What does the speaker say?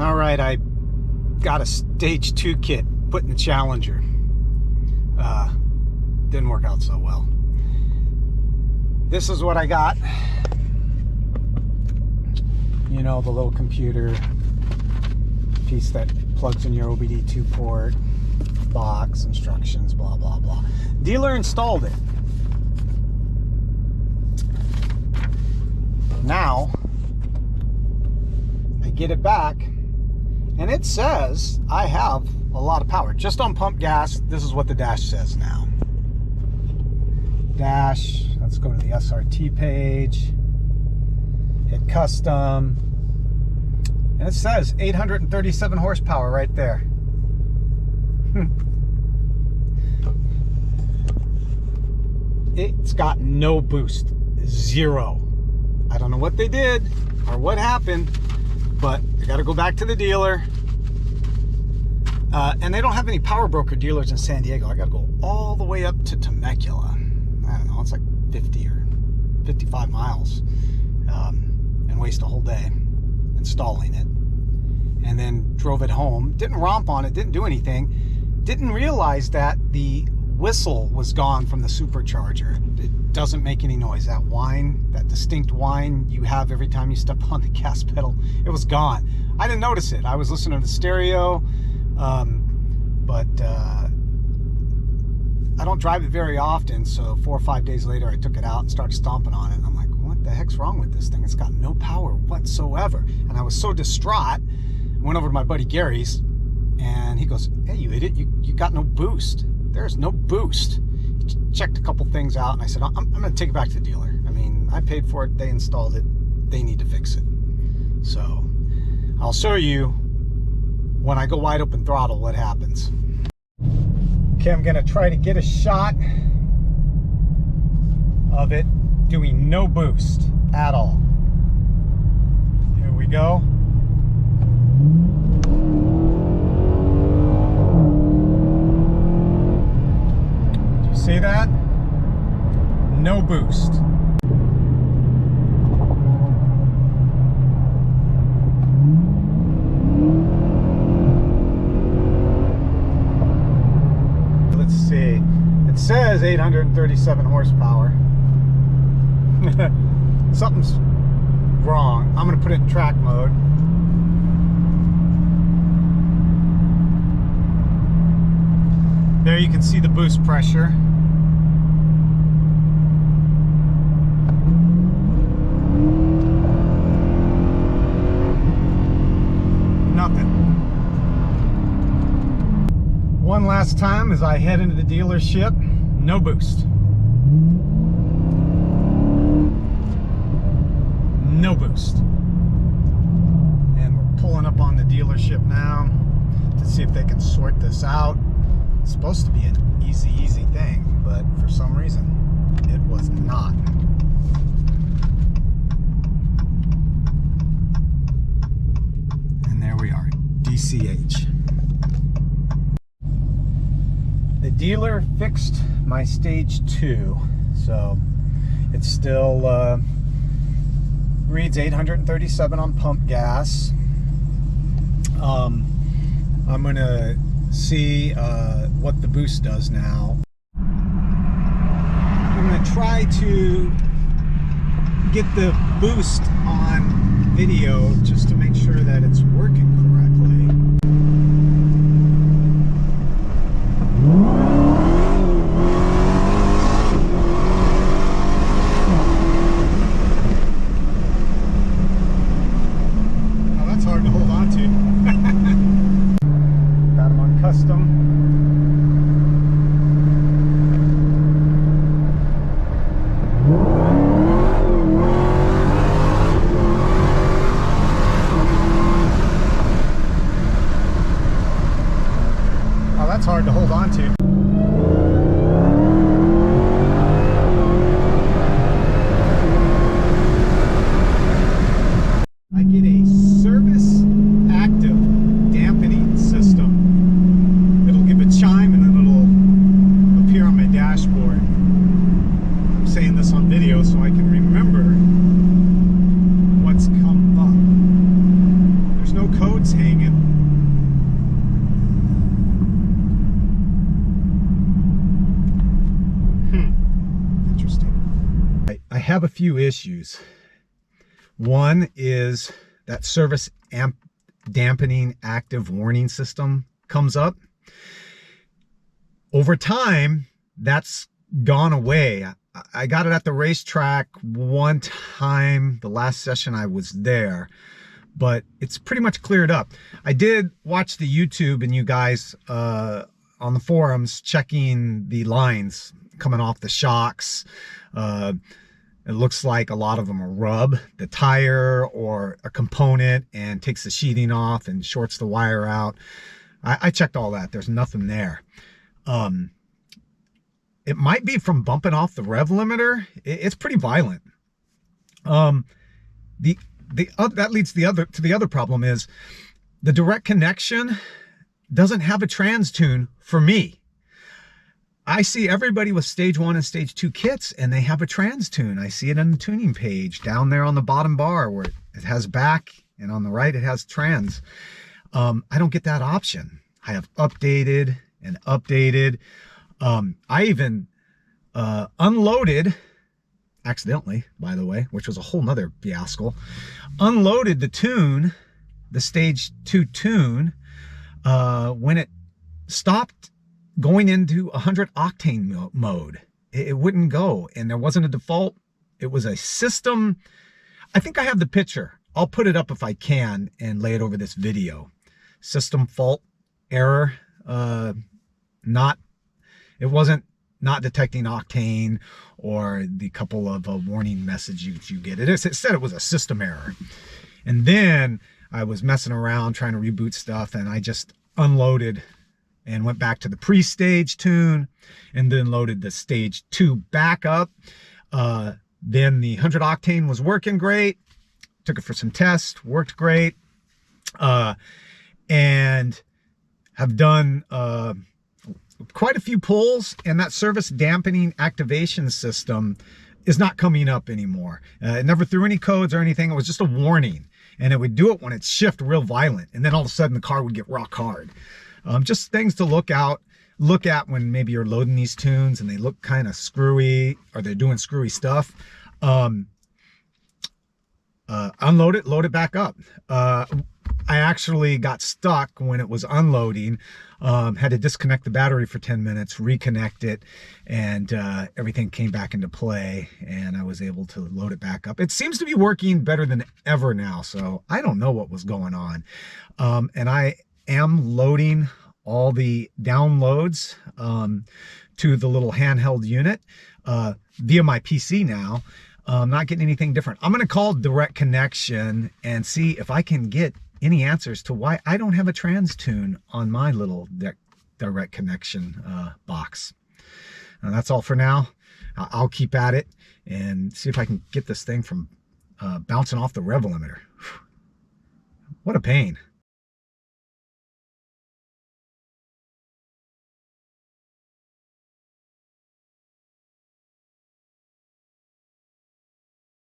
All right, I got a stage 2 kit put in the Challenger. Didn't work out so well. This is what I got. You know, the little computer piece that plugs in your OBD2 port, box, instructions, blah, blah, blah. Dealer installed it. Now, I get it back, and it says I have a lot of power. Just on pump gas, this is what the dash says now. Dash, let's go to the SRT page, hit custom, and it says 837 horsepower right there. It's got no boost, zero. I don't know what they did or what happened, but I got to go back to the dealer. And they don't have any power broker dealers in San Diego. I got to go all the way up to Temecula. I don't know, it's like 50 or 55 miles, and waste a whole day installing it. And then drove it home. Didn't romp on it, didn't do anything. Didn't realize that the whistle was gone from the supercharger. It doesn't make any noise. That whine, that distinct whine you have every time you step on the gas pedal, it was gone. I didn't notice it. I was listening to the stereo, but I don't drive it very often, so 4 or 5 days later I took it out and started stomping on it, and I'm like, what the heck's wrong with this thing? It's got no power whatsoever. And I was so distraught, I went over to my buddy Gary's, and he goes, hey, you idiot, you got no boost. There's no boost. He checked a couple things out, and I said, I'm going to take it back to the dealer. I mean, I paid for it, they installed it, they need to fix it. So I'll show you when I go wide open throttle what happens. Okay, I'm gonna try to get a shot of it doing no boost at all. Here we go. Do you see that? No boost. See, it says 837 horsepower. Something's wrong. I'm going to put it in track mode. There you can see the boost pressure. Nothing. One last time as I head into the dealership, no boost. No boost. And we're pulling up on the dealership now to see if they can sort this out. It's supposed to be an easy thing, but for some reason it was not. And there we are, DCH. The dealer fixed my stage 2, so it still reads 837 on pump gas. I'm gonna see what the boost does now. I'm gonna try to get the boost on video just to make sure that it's working correctly. That's hard to hold on to. I get a service active dampening system. It'll give a chime and then it'll appear on my dashboard. I'm saying this on video so I can remember what's come up. There's no code it's hanging. Interesting. I have a few issues. One is that service dampening active warning system comes up. Over time, that's gone away. I got it at the racetrack one time, the last session I was there, but it's pretty much cleared up. I did watch the YouTube and you guys on the forums checking the lines coming off the shocks. It looks like a lot of them are rub the tire or a component and takes the sheathing off and shorts the wire out. I checked all that. There's nothing there. It might be from bumping off the rev limiter. It's pretty violent. That leads to the other problem is the direct connection doesn't have a trans tune for me. I see everybody with stage 1 and stage 2 kits and they have a trans tune. I see it on the tuning page down there on the bottom bar where it has back and on the right it has trans. I don't get that option. I have updated and updated. I even unloaded, accidentally, by the way, which was a whole nother fiasco, unloaded the tune, the stage 2 tune, when it stopped going into 100 octane mode. It wouldn't go, and there wasn't a default. It was a system. I think I have the picture. I'll put it up if I can and lay it over this video. System fault error. It wasn't not detecting octane or the couple of warning messages you get. It said it was a system error. And then I was messing around trying to reboot stuff and I just unloaded and went back to the pre-stage tune and then loaded the stage 2 back up. Then the 100 octane was working great. Took it for some tests, worked great. And have done quite a few pulls, and that service dampening activation system is not coming up anymore. It never threw any codes or anything. It was just a warning, and it would do it when it's shift real violent, and then all of a sudden the car would get rock hard. Just things to look at when maybe you're loading these tunes and they look kind of screwy or they're doing screwy stuff. Unload it, load it back up. I actually got stuck when it was unloading, had to disconnect the battery for 10 minutes, reconnect it, and everything came back into play, and I was able to load it back up. It seems to be working better than ever now, so I don't know what was going on. And I am loading all the downloads to the little handheld unit via my PC now. Not getting anything different. I'm going to call direct connection and see if I can get any answers to why I don't have a trans tune on my little direct connection box. That's all for now. I'll keep at it and see if I can get this thing from bouncing off the rev limiter. What a pain.